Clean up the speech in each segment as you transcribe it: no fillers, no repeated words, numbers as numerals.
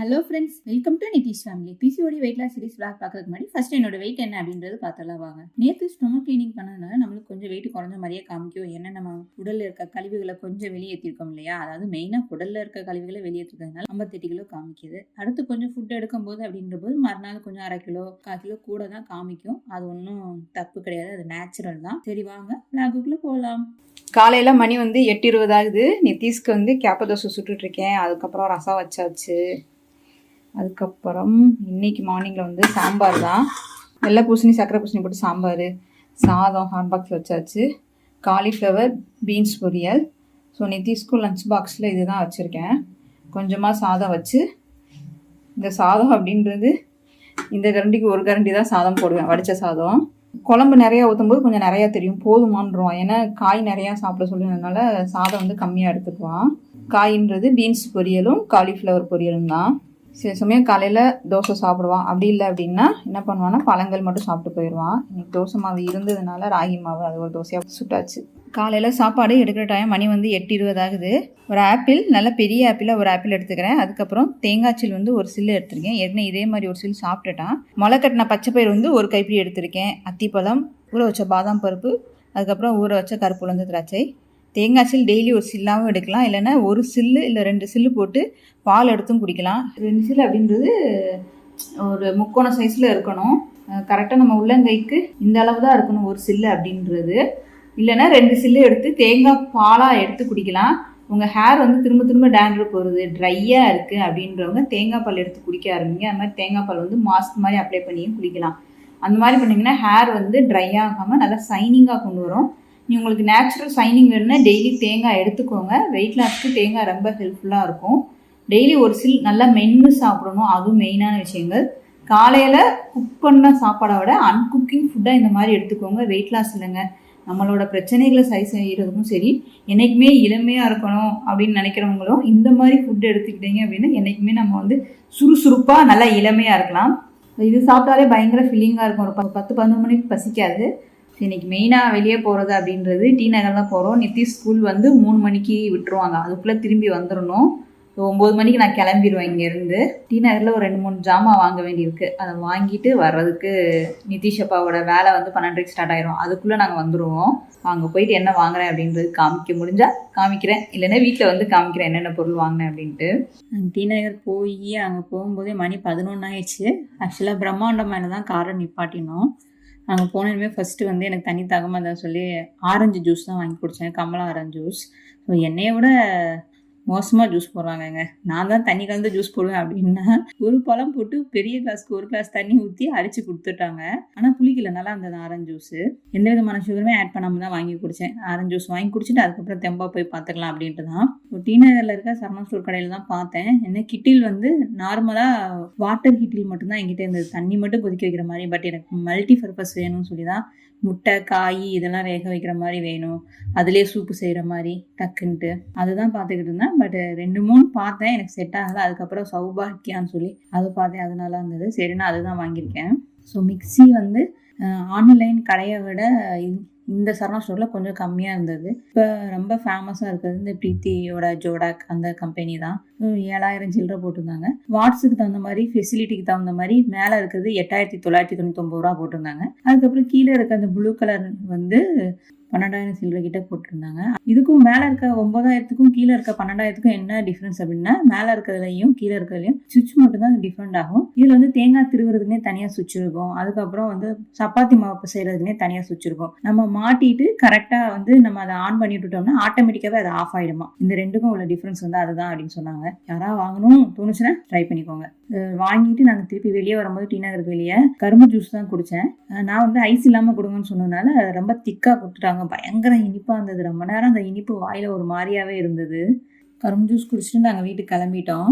Hello friends, welcome to NithishFamily. PCOD weight loss series vlog பார்க்கறதுக்கு முன்னாடி first என்னோட wait என்ன அப்படின்றது பார்த்தலாம் வாங்க. நேற்று ஸ்டொமக் கிளீனிங் பண்ணதுனால நம்மளுக்கு கொஞ்சம் வெயிட் குறைஞ்ச மாதிரியே காமிக்கும். ஏன்னா நம்ம உடல்ல இருக்க கழிவுகளை கொஞ்சம் வெளியேற்றிருக்கோம் இல்லையா, அதாவது மெயினாக உடல்ல இருக்க கழிவுகளை வெளியேற்றுறதுனால 58 கிலோ காமிக்குது. அடுத்து கொஞ்சம் ஃபுட் எடுக்கும்போது அப்படின்ற போது மறுநாள் கொஞ்சம் 1/2 கிலோ 1/4 கிலோ கூட தான் காமிக்கும். அது ஒன்றும் தப்பு கிடையாது, அது நேச்சுரல் தான். சரி வாங்க vlogக்குள்ள போகலாம். காலையில் மணி 8:20 ஆகுது. நிதிஷ்க்கு கேப்ப தோசை சுட்டுட்ருக்கேன். அதுக்கப்புறம் ரசம் வச்சாச்சு. அதுக்கப்புறம் இன்றைக்கி மார்னிங்கில் சாம்பார் தான். வெள்ளை பூசணி சக்கரை பூசணி போட்டு சாம்பார், சாதம் ஹாட் பாக்ஸில் வச்சாச்சு, காலிஃப்ளவர் பீன்ஸ் பொரியல். ஸோ நிதிஷ்க்கு லஞ்ச் பாக்ஸில் இது தான் வச்சுருக்கேன். கொஞ்சமாக சாதம் வச்சு, இந்த சாதம் அப்படின்றது இந்த கரண்டிக்கு ஒரு கரண்டி தான் சாதம் போடுவேன், வடித்த சாதம். குழம்பு நிறையா ஊற்றும்போது கொஞ்சம் நிறையா தெரியும், போதுமான்றான். ஏன்னா காய் நிறையா சாப்பிட சொல்லினதுனால சாதம் கம்மியாக எடுத்துக்குவான். காயின்றது பீன்ஸ் பொரியலும் காலிஃப்ளவர் பொரியலும் தான். சில சமயம் காலையில் தோசை சாப்பிடுவான். அப்படி இல்லை அப்படின்னா என்ன பண்ணுவான்னா பழங்கள் மட்டும் சாப்பிட்டு போயிடுவான். இன்றைக்கி தோசை மாவு இருந்ததுனால ராகி மாவு அது ஒரு தோசையாக சுட்டாச்சு. காலையில் சாப்பாடு எடுக்கிற டைம் மணி 8:20 ஆகுது. ஒரு ஆப்பிள், நல்ல பெரிய ஆப்பிளாக ஒரு ஆப்பிள் எடுத்துக்கிறேன். அதுக்கப்புறம் தேங்காய்ச்சில் ஒரு சில்லு எடுத்துருக்கேன். ஏற்கனவே இதே மாதிரி ஒரு சில்லு சாப்பிட்டுட்டான். முளைக்கட்டின பச்சைப்பயிர் ஒரு கைப்பிடி எடுத்திருக்கேன். அத்திப்பழம், ஊற வச்ச பாதாம் பருப்பு, அதுக்கப்புறம் ஊற வச்ச கருப்பு உளுந்து திராட்சை. தேங்காய் சில் டெய்லி ஒரு சில்லாகவும் எடுக்கலாம், இல்லைன்னா ஒரு சில்லு இல்லை 2 சில்லு போட்டு பால் எடுத்தும் குடிக்கலாம். 2 சில்லு அப்படின்றது ஒரு முக்கோண சைஸில் இருக்கணும். கரெக்டாக நம்ம உள்ளங்கைக்கு இந்த அளவு தான் இருக்கணும் ஒரு சில்லு அப்படின்றது. இல்லைன்னா 2 சில்லு எடுத்து தேங்காய் பாலாக எடுத்து குடிக்கலாம். உங்கள் ஹேர் திரும்ப திரும்ப டேண்ட்ரஃப் வருது, ட்ரையாக இருக்குது அப்படின்றவங்க தேங்காய் பால் எடுத்து குடிக்க ஆரம்பிங்க. அது மாதிரி தேங்காய் பால் மாஸ்க் மாதிரி அப்ளை பண்ணியும் குடிக்கலாம். அந்த மாதிரி பண்ணிங்கன்னா ஹேர் ட்ரை ஆகாமல் நல்லா சைனிங்காக கொண்டு வரும். உங்களுக்கு நேச்சுரல் சைனிங் வேணும்னா டெய்லி தேங்காய் எடுத்துக்கோங்க. வெயிட் லாஸ்க்கு தேங்காய் ரொம்ப ஹெல்ப்ஃபுல்லாக இருக்கும். டெய்லி ஒரு சில் நல்லா மென்று சாப்பிடணும், அதுவும் மெயினான விஷயங்கள். காலையில் குக் பண்ண சாப்பாடை விட அன்குக்கிங் ஃபுட்டாக இந்த மாதிரி எடுத்துக்கோங்க. வெயிட் லாஸ் இல்லைங்க, நம்மளோட பிரச்சனைகளை சரி செய்கிறதுக்கும் சரி, என்றைக்குமே இளமையாக இருக்கணும் அப்படின்னு நினைக்கிறவங்களும் இந்த மாதிரி ஃபுட்டு எடுத்துக்கிட்டீங்க அப்படின்னா என்றைக்குமே நம்ம சுறுசுறுப்பாக நல்லா இளமையாக இருக்கலாம். இது சாப்பிட்டாலே பயங்கர ஃபில்லிங்காக இருக்கும். ஒரு 10-11 மணிக்கு பசிக்காது. இன்றைக்கி மெயினாக வெளியே போகிறது அப்படின்றது T.Nagar தான் போகிறோம். நிதிஷ் ஸ்கூல் 3 மணிக்கு விட்டுருவாங்க. அதுக்குள்ளே திரும்பி வந்துடணும். 9 மணிக்கு நான் கிளம்பிடுவேன் இங்கேருந்து. T.Nagarல ஒரு 2-3 ஜாமான் வாங்க வேண்டியிருக்கு. அதை வாங்கிட்டு வர்றதுக்கு நிதிஷ் அப்பாவோட வேலை 12:30 ஸ்டார்ட் ஆயிரும். அதுக்குள்ளே நாங்கள் வந்துடுவோம். அங்கே போயிட்டு என்ன வாங்குறேன் அப்படின்றது காமிக்க முடிஞ்சால் காமிக்கிறேன், இல்லைன்னா வீட்டில் காமிக்கிறேன் என்னென்ன பொருள் வாங்கினேன் அப்படின்ட்டு. T.Nagar போய் அங்கே போகும்போதே மணி 11 ஆயிடுச்சு. ஆக்சுவலாக பிரம்மாண்டம் மேலே தான் காரை நிப்பாட்டினோம். அங்கே போனதுமே ஃபஸ்ட்டு எனக்கு தண்ணி தாகமாக தான் சொல்லி ஆரஞ்சு ஜூஸ் தான் வாங்கி குடித்தேன், கமலா ஆரஞ்சு ஜூஸ். ஸோ என்னையை விட மோசமாக ஜூஸ் போடுவாங்கங்க. நான் தான் தண்ணி கலந்து ஜூஸ் போடுவேன் அப்படின்னா ஒரு பழம் போட்டு பெரிய கிளாஸ்க்கு 1 கிளாஸ் தண்ணி ஊற்றி அடித்து கொடுத்துட்டாங்க. ஆனால் புளிக்கல, நல்லா இருந்தது ஆரஞ்சு ஜூஸு. எந்த விதமான சுகருமே ஆட் பண்ணாமல் தான் வாங்கி குடித்தேன். ஆரஞ்சு ஜூஸ் வாங்கி குடிச்சிட்டு அதுக்கப்புறம் தெம்பா போய் பார்த்துக்கலாம் அப்படின்ட்டு தான். T.Nagarல இருக்க சரணா ஸ்டோர் கடையில் தான் பார்த்தேன். என்ன கிட்டில் நார்மலாக வாட்டர் கிட்டில் மட்டும்தான் என்கிட்ட இருந்தது, தண்ணி மட்டும் கொதிக்க வைக்கிற மாதிரி. பட் எனக்கு மல்டி பர்பஸ் வேணும்னு சொல்லி தான் முட்டை காய் இதெல்லாம் வேக வைக்கிற மாதிரி வேணும், அதுலேயே சூப்பு செய்கிற மாதிரி டக்குன்ட்டு அதுதான் பார்த்துக்கிட்டு இருந்தேன். பட் 2-3 பார்த்தேன், எனக்கு செட் ஆகலை. அதுக்கப்புறம் சௌபாக்கியான்னு சொல்லி அது பார்த்தேன், அது நல்லா இருந்தது. சரின்னா அதுதான் வாங்கியிருக்கேன். ஸோ மிக்ஸி ஆன்லைன் கடையை விட இந்த சரணா ஸ்டோரில் கொஞ்சம் கம்மியாக இருந்தது. இப்போ ரொம்ப ஃபேமஸாக இருக்கிறது இந்த பிரீத்தியோட ஜோடாக் அந்த கம்பெனி தான். 7,000 சில்லரை போட்டிருந்தாங்க. வாட்ஸுக்கு தகுந்த மாதிரி, ஃபெசிலிட்டிக்கு தகுந்த மாதிரி மேலே இருக்கிறது 8,999 ரூபா போட்டிருந்தாங்க. அதுக்கப்புறம் கீழே இருக்க அந்த ப்ளூ கலர் 12,000 சில்லரை கிட்ட போட்டிருந்தாங்க. இதுக்கும் மேலே இருக்க 9,000க்கும் கீழே இருக்க 12,000க்கும் என்ன டிஃப்ரென்ஸ் அப்படின்னா, மேலே இருக்கிறதுலையும் கீழே இருக்கிறதுலையும் சுவிட்ச் மட்டும் தான் டிஃப்ரெண்ட் ஆகும். இதில் தேங்காய் திருவுறதுக்குனே தனியாக சுவிட்ச் இருக்கும். அதுக்கப்புறம் சப்பாத்தி மாவு செய்கிறதுக்குனே தனியாக சுவிட்ச் இருக்கும். நம்ம மாட்டிட்டு கரெக்டாக நம்ம அதை ஆன் பண்ணிவிட்டோம்னா ஆட்டோமேட்டிக்காகவே அது ஆஃப் ஆகிடுமா. இந்த ரெண்டுக்கும் உள்ள டிஃப்ரென்ஸ் அதுதான் அப்படின்னு சொன்னாங்க. யாராவது வாங்கணும் தோணுச்சுன்னா ட்ரை பண்ணிக்கோங்க. வாங்கிட்டு நாங்கள் திருப்பி வெளியே வரும்போது T.Nagarக்கு வெளியே கரும்பு ஜூஸ் தான் குடித்தேன். நான் ஐஸ் இல்லாமல் கொடுங்கன்னு சொன்னதுனால ரொம்ப திக்காக கொடுத்துட்டாங்க. பயங்கர இனிப்பாக இருந்தது. ரொம்ப நேரம் அந்த இனிப்பு வாயில் ஒரு மாதிரியாவே இருந்தது. கரும்பு ஜூஸ் குடிச்சிட்டு நாங்கள் வீட்டுக்கு கிளம்பிட்டோம்.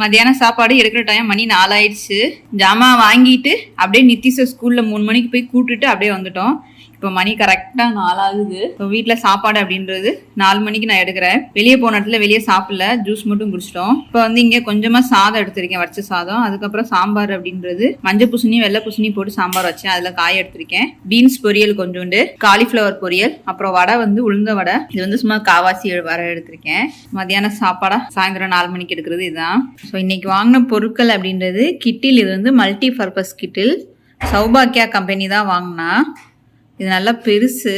மத்தியானம் சாப்பாடு எடுக்கிற டைம் மணி 4 ஆயிடுச்சு. ஜாமான் வாங்கிட்டு அப்படியே நிதிஷ ஸ்கூலில் 3 மணிக்கு போய் கூப்பிட்டுட்டு அப்படியே வந்துட்டோம். இப்போ மணி கரெக்டாக 4 ஆகுது. இப்போ வீட்டில் சாப்பாடு அப்படின்றது 4 மணிக்கு நான் எடுக்கிறேன். வெளியே போன இடத்துல வெளியே சாப்பிடல, ஜூஸ் மட்டும் குடிச்சிட்டோம். இப்போ வந்து இங்கே கொஞ்சமாக சாதம் எடுத்திருக்கேன், வச்ச சாதம். அதுக்கப்புறம் சாம்பார் அப்படின்றது மஞ்சள் பூசணி வெள்ளை பூசணி போட்டு சாம்பார் வச்சேன். அதில் காய் எடுத்திருக்கேன். பீன்ஸ் பொரியல் கொஞ்சோண்டு, காலிஃப்ளவர் பொரியல், அப்புறம் வடை வந்து உளுந்த வடை. இது வந்து சும்மா காவாசி வடை எடுத்திருக்கேன். மத்தியான சாப்பாடா சாயந்தரம் 4 மணிக்கு எடுக்கிறது இதுதான். ஸோ இன்னைக்கு வாங்கின பொருட்கள் அப்படின்றது கிட்டில். இது வந்து மல்டி பர்பஸ் கிட்டில், சௌபாக்கியா கம்பெனி தான் வாங்கினா. இது நல்லா பெருசு.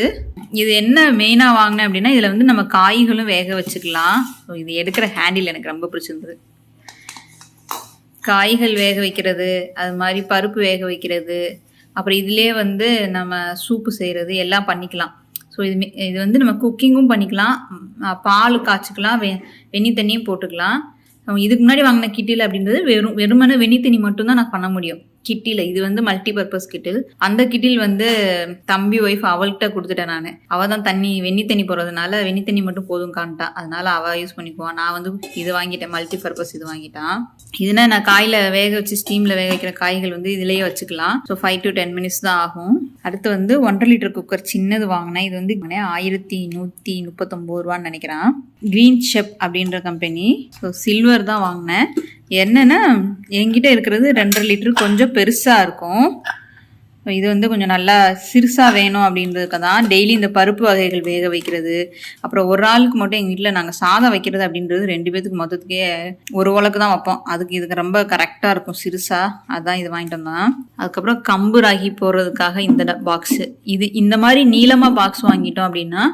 இது என்ன மெயினாக வாங்கினேன் அப்படின்னா, இதில் வந்து நம்ம காய்களும் வேக வச்சுக்கலாம். ஸோ இது எடுக்கிற ஹேண்டில் எனக்கு ரொம்ப பிடிச்சிருந்தது. காய்கள் வேக வைக்கிறது, அது மாதிரி பருப்பு வேக வைக்கிறது, அப்புறம் இதிலே வந்து நம்ம சூப்பு செய்கிறது எல்லாம் பண்ணிக்கலாம். ஸோ இது வந்து நம்ம குக்கிங்கும் பண்ணிக்கலாம், பால் காய்ச்சிக்கலாம், வெந்நி தண்ணியும் போட்டுக்கலாம். இதுக்கு முன்னாடி வாங்கின கிட்டில் அப்படின்றது வெறுமனே வெந்நி தண்ணி மட்டும்தான் நான் பண்ண முடியும் கிட்டில். இது வந்து மல்டி பர்பஸ் கிட்டில். அந்த கிட்டில் வந்து தம்பி ஒய்ஃப் அவள்கிட்ட கொடுத்துட்டேன் நான். அவள் தான் வெந்நி தண்ணி போடுறதுனால வெந்நி தண்ணி மட்டும் போதும் காண்டான், அதனால அவள் யூஸ் பண்ணிக்குவான். நான் வந்து இது வாங்கிட்டேன், மல்டி பர்பஸ் இது வாங்கிட்டான். இதுனா நான் காயில் வேக வச்சு ஸ்டீமில் வேக வைக்கிற காய்கள் வந்து இதுலேயே வச்சுக்கலாம். ஸோ 5 to 10 minutes தான் ஆகும். அடுத்து வந்து 1.5 லிட்டர் குக்கர் சின்னது வாங்கினேன். இது வந்து 1139 ரூபான்னு நினைக்கிறேன். கிரீன் ஷெப் அப்படின்ற கம்பெனி. ஸோ சில்வர் தான் வாங்கினேன். என்னன்னா என்கிட்ட இருக்கிறது 2.5 லிட்டர் கொஞ்சம் பெருசாக இருக்கும். இது வந்து கொஞ்சம் நல்லா சிறுசாக வேணும் அப்படின்றதுக்கு தான். டெய்லி இந்த பருப்பு வகைகள் வேக வைக்கிறது, அப்புறம் ஒரு ஆளுக்கு மட்டும் எங்கள் வீட்டில் நாங்கள் சாதம் வைக்கிறது அப்படின்றது 2 பேத்துக்கு மொத்தத்துக்கே ஒரு உலக்கு தான் வைப்போம். இதுக்கு ரொம்ப கரெக்டாக இருக்கும் சிறுசாக. அதுதான் இது வாங்கிட்டு வந்தோம். அதுக்கப்புறம் கம்பு ராகி போடுறதுக்காக இந்த பாக்ஸு. இந்த மாதிரி நீளமாக பாக்ஸ் வாங்கிட்டோம் அப்படின்னா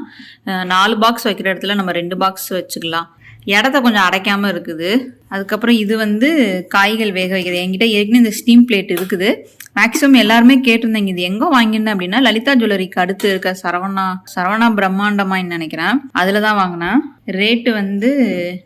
4 பாக்ஸ் வைக்கிற இடத்துல நம்ம 2 பாக்ஸ் வச்சுக்கலாம். இடத்த கொஞ்சம் அடைக்காமல் இருக்குது. அதுக்கப்புறம் இது வந்து காய்கள் வேக வைக்கிறது. என்கிட்ட ஏற்கனவே இந்த ஸ்டீம் பிளேட் இருக்குது. மேக்ஸிமம் எல்லாருமே கேட்டிருந்தேங்க இது எங்கே வாங்கினேன் அப்படின்னா, லலிதா ஜுவல்லரிக்கு அடுத்து இருக்க சரவணா பிரம்மாண்டமான்னு நினைக்கிறேன், அதில் தான் வாங்கினேன். ரேட்டு வந்து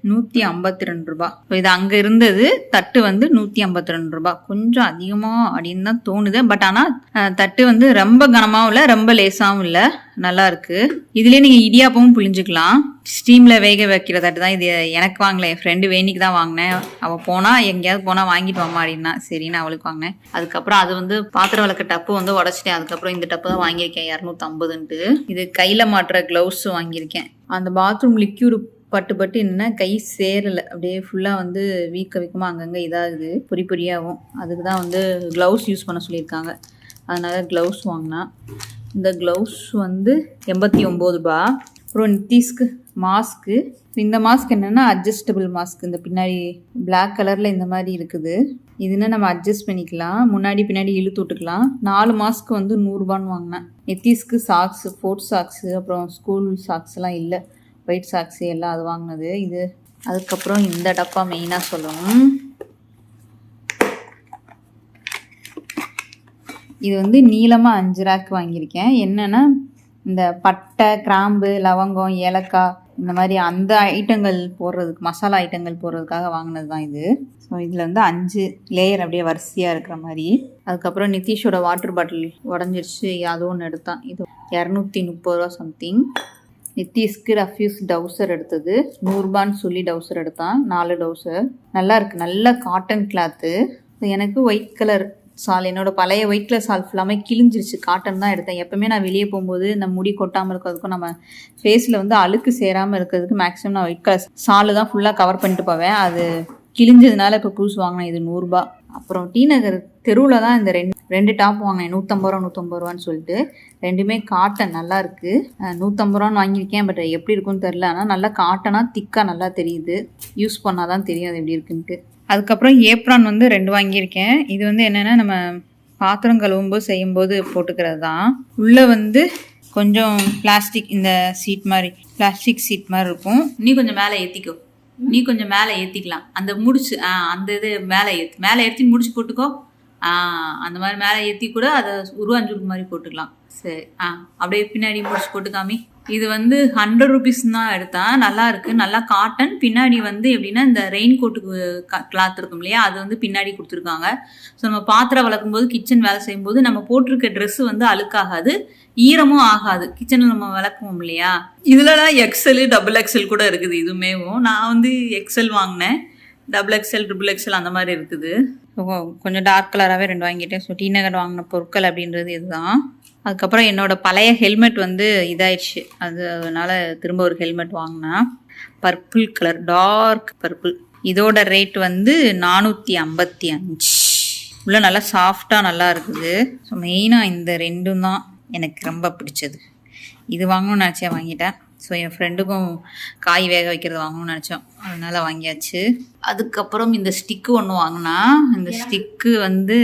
152 ரூபா. இது அங்கே இருந்தது. தட்டு வந்து 152 ரூபா. கொஞ்சம் அதிகமாக அப்படின்னு தான் தோணுது. பட் ஆனால் தட்டு வந்து ரொம்ப கனமாகவும் இல்லை, ரொம்ப லேசாகவும் இல்லை, நல்லா இருக்கு. இதுலேயே நீங்கள் இடியாப்பமும் புளிஞ்சுக்கலாம். ஸ்டீமில் வேக வைக்கிற தட்டு தான் இது. எனக்கு வாங்கல, என் ஃப்ரெண்டு வேணிக்கு தான் வாங்கினேன். அவள் போனால் எங்கேயாவது போனால் வாங்கிட்டு வாமா அப்படின்னா சரின்னு அவளுக்கு வாங்கினேன். அதுக்கப்புறம் அது வந்து பாத்திரம் வளர்க்க டப்பு வந்து உடச்சிட்டேன். அதுக்கப்புறம் இந்த டப்பு தான் வாங்கியிருக்கேன் 250ன்ட்டு. இது கையில் மாட்டுற க்ளவுஸ் வாங்கியிருக்கேன். அந்த பாத்ரூம் லிக்யூடு பட்டு என்னன்னா கை சேரலை, அப்படியே ஃபுல்லாக வந்து வீக்கமாக அங்கங்கே இதாகுது, பொறியாகும். அதுக்கு தான் வந்து க்ளவுஸ் யூஸ் பண்ண சொல்லியிருக்காங்க. அதனால க்ளவுஸ் வாங்கினா. இந்த க்ளவுஸ் வந்து 89 ரூபா. அப்புறம் நித்திஷ்க்கு மாஸ்க்கு. இந்த மாஸ்க் என்னென்னா அட்ஜஸ்டபிள் மாஸ்க். இந்த பின்னாடி பிளாக் கலரில் இந்த மாதிரி இருக்குது. இதுன்னா நம்ம அட்ஜஸ்ட் பண்ணிக்கலாம், முன்னாடி பின்னாடி இழுத்து விட்டுக்கலாம். 4 மாஸ்க் வந்து 100 ரூபான்னு வாங்கினேன். நித்திஷ்க்கு சாக்ஸு, ஸ்போர்ட்ஸ் சாக்ஸு, அப்புறம் ஸ்கூல் சாக்ஸ்லாம் இல்லை, ஒயிட் சாக்ஸு எல்லாம் அது வாங்கினது இது. அதுக்கப்புறம் இந்த டப்பா மெயினாக சொல்லணும். இது வந்து நீளமாக 5 ரேக் வாங்கியிருக்கேன். என்னென்னா இந்த பட்டை, கிராம்பு, லவங்கம், ஏலக்காய் இந்த மாதிரி அந்த ஐட்டங்கள் போடுறதுக்கு, மசாலா ஐட்டங்கள் போடுறதுக்காக வாங்கினது தான் இது. ஸோ இதில் வந்து 5 லேயர் அப்படியே வரிசையாக இருக்கிற மாதிரி. அதுக்கப்புறம் நிதிஷோட வாட்டர் பாட்டில் உடஞ்சிருச்சு, அது ஒன்று எடுத்தான். இது 230 ரூபா சம்திங். நித்திஷ்க்கு ரஃப்யூஸ் டவுசர் எடுத்தது 100 ரூபான்னு சொல்லி டவுசர் எடுத்தான், 4 டவுசர். நல்லா இருக்குது, நல்ல காட்டன் கிளாத்து. எனக்கு ஒயிட் கலர் சால், என்னோட பழைய ஒயிட் கலர் சால் ஃபுல்லாமே கிழிஞ்சிருச்சு. காட்டன் தான் எடுத்தேன். எப்போவுமே நான் வெளியே போகும்போது இந்த முடி கொட்டாமல் இருக்கிறதுக்கும் நம்ம ஃபேஸில் வந்து அழுக்கு சேராமல் இருக்கிறதுக்கு மேக்ஸிமம் நான் ஒயிட் கலர் சால் தான் ஃபுல்லாக கவர் பண்ணிட்டு போவேன். அது கிழிஞ்சதுனால இப்போ புதுசு வாங்கினேன். இது 100 ரூபா. அப்புறம் T.Nagar தெருவில் தான் இந்த ரெண்டு டாப் வாங்கினேன், 150 ரூபான்னு சொல்லிட்டு. ரெண்டுமே காட்டன், நல்லா இருக்குது. 150 ரூபான்னு வாங்கியிருக்கேன். பட் எப்படி இருக்குன்னு தெரில. ஆனால் நல்லா காட்டனாக திக்காக நல்லா தெரியுது. யூஸ் பண்ணால் தான் தெரியும் அது எப்படி இருக்குன்ட்டு. அதுக்கப்புறம் ஏப்ரான் வந்து 2 வாங்கியிருக்கேன். இது வந்து என்னென்னா நம்ம பாத்திரம் கழுவும்போது செய்யும்போது போட்டுக்கிறது தான். உள்ளே வந்து கொஞ்சம் பிளாஸ்டிக், இந்த சீட் மாதிரி பிளாஸ்டிக் சீட் மாதிரி இருக்கும். நீ கொஞ்சம் மேலே ஏற்றிக்கோ, நீ கொஞ்சம் மேலே ஏற்றிக்கலாம். அந்த முடிச்சு அந்த இது மேலே ஏற்றி முடிச்சு போட்டுக்கோ. அந்த மாதிரி மேலே ஏற்றி கூட அதை உருவாஞ்சூர் மாதிரி போட்டுக்கலாம். சரி, அப்படியே பின்னாடி முடிச்சு போட்டுக்காமி. இது வந்து 100 rupees தான் எடுத்தேன். நல்லா இருக்குது, நல்லா காட்டன். பின்னாடி வந்து எப்படின்னா இந்த ரெயின் கோட்டுக்கு கிளாத் இருக்கும் இல்லையா, அது வந்து பின்னாடி கொடுத்துருக்காங்க. ஸோ நம்ம பாத்திரம் வளர்க்கும் போது, கிச்சன் வேலை செய்யும்போது நம்ம போட்டிருக்க ட்ரெஸ்ஸு வந்து அழுக்காகாது, ஈரமும் ஆகாது. கிச்சனில் நம்ம விளக்குவோம் இல்லையா. இதுலலாம் XL, XXL கூட இருக்குது. இதுமேவும் நான் வந்து XL வாங்கினேன். XXL, XXL அந்த மாதிரி இருக்குது. கொஞ்சம் டார்க் கலராகவே 2 வாங்கிட்டேன். ஸோ T.Nagar வாங்கின பொருட்கள் அப்படின்றது இதுதான். அதுக்கப்புறம் என்னோட பழைய ஹெல்மெட் வந்து இதாயிடுச்சு, அதனால திரும்ப ஒரு ஹெல்மெட் வாங்கினேன். Purple colour, dark purple. இதோட ரேட் வந்து 455. உள்ள நல்லா சாஃப்டாக நல்லா இருக்குது. ஸோ மெயினாக இந்த ரெண்டும் தான் எனக்கு ரொம்ப பிடிச்சது. இது வாங்கணும்னு நினச்சேன், வாங்கிட்டேன். ஸோ என் ஃப்ரெண்டுக்கும் காய் வேக வைக்கிறது வாங்கணும்னு நினச்சோம், அதனால் வாங்கியாச்சு. அதுக்கப்புறம் இந்த ஸ்டிக்கு ஒன்று வாங்கினா, இந்த ஸ்டிக்கு வந்து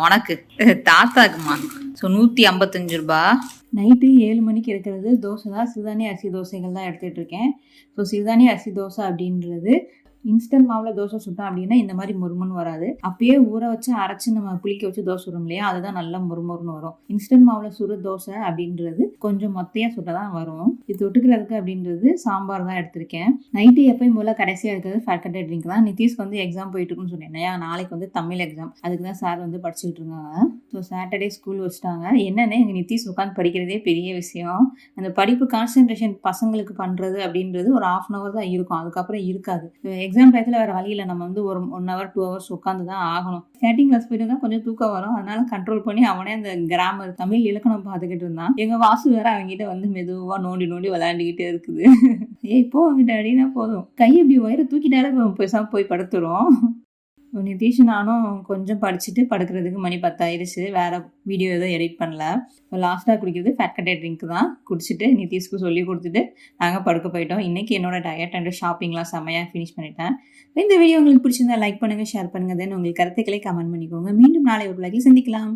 உனக்கு தாத்தாக்குமா. ஸோ 155 ரூபா. நைட்டு 7 மணிக்கு இருக்கிறது தோசை தான், சிறுதானிய அரிசி தோசைகள் தான் எடுத்துகிட்டு இருக்கேன். ஸோ சிறுதானிய அரிசி தோசை அப்படின்றது இன்ஸ்டன்ட் மாவில் தோசை சுட்டோம் அப்படின்னா இந்த மாதிரி முறுமுன்னு வராது. அப்பயே ஊற வச்சு அரைச்சி நம்ம புளிக்க வச்சு தோசை சுடும் இல்லையா, அதுதான் நல்லா முறுமுறுன்னு வரும். இன்ஸ்டன்ட் மாவில் சுடு தோசை அப்படின்றது கொஞ்சம் மொத்தையாக சுட்டதான் வரும். இது தொட்டுக்கிறதுக்கு அப்படின்றது சாம்பார் தான் எடுத்திருக்கேன். நைட்டு எப்பயும் போல கடைசியாக இருக்கிறது ஃபேக்கட்டட் ட்ரிங்க் தான். நிதிஷ்க்கு வந்து எக்ஸாம் போயிட்டு இருக்குன்னு சொன்னேன், நாளைக்கு வந்து தமிழ் எக்ஸாம், அதுக்கு தான் சார் வந்து படிச்சுக்கிட்டு இருக்காங்க. ஸோ சாட்டர்டே ஸ்கூல் வச்சுட்டாங்க. என்னென்ன எங்கள் நிதிஷ் உட்காந்து படிக்கிறதே பெரிய விஷயம். அந்த படிப்பு கான்சன்ட்ரேஷன் பசங்களுக்கு பண்ணுறது அப்படின்றது ஒரு 1/2 hour தான் இருக்கும், அதுக்கப்புறம் இருக்காது. எக்ஸாம் டயத்தில் வேறு வழியில் நம்ம வந்து ஒரு 1 hour 2 hours உட்காந்து தான் ஆகணும். ஸ்டார்டிங் கிளாஸ் போயிட்டு தான் கொஞ்சம் தூக்கம் வரும், அதனால கண்ட்ரோல் பண்ணி அவனே அந்த கிராமர் தமிழ் இலக்கணம் பார்த்துக்கிட்டு இருந்தான். எங்கள் வாசு வேற அவங்ககிட்ட வந்து மெதுவாக நோண்டி நோண்டி விளையாண்டுக்கிட்டே இருக்குது. இப்போ அவங்ககிட்ட அடினா போதும், கை இப்படி வயிறு தூக்கிட்டாலே பேசாமல் போய் படுத்துரும். நிதிஷ் நானும் கொஞ்சம் படிச்சுட்டு படுக்கிறதுக்கு மணி 10 ஆயிடுச்சு. வேறு வீடியோ எதுவும் எடிட் பண்ணல. இப்போ லாஸ்ட்டாக குடிக்கிறது ஃபேக்கட்டட் ட்ரிங்க் தான். குடிச்சிட்டு நிதிஷ்க்கு சொல்லி கொடுத்துட்டு நாங்கள் படுக்க போயிட்டோம். இன்றைக்கி என்னோட டயட் அண்ட் ஷாப்பிங்லாம் செம்மையாக ஃபினிஷ் பண்ணிட்டேன். இந்த வீடியோ உங்களுக்கு பிடிச்சிருந்தா லைக் பண்ணுங்கள், ஷேர் பண்ணுங்கள். தென் உங்களுக்கு கருத்துக்களை கமெண்ட் பண்ணிக்கோங்க. மீண்டும் நாளை ஒரு லைக்கில் சந்திக்கலாம்.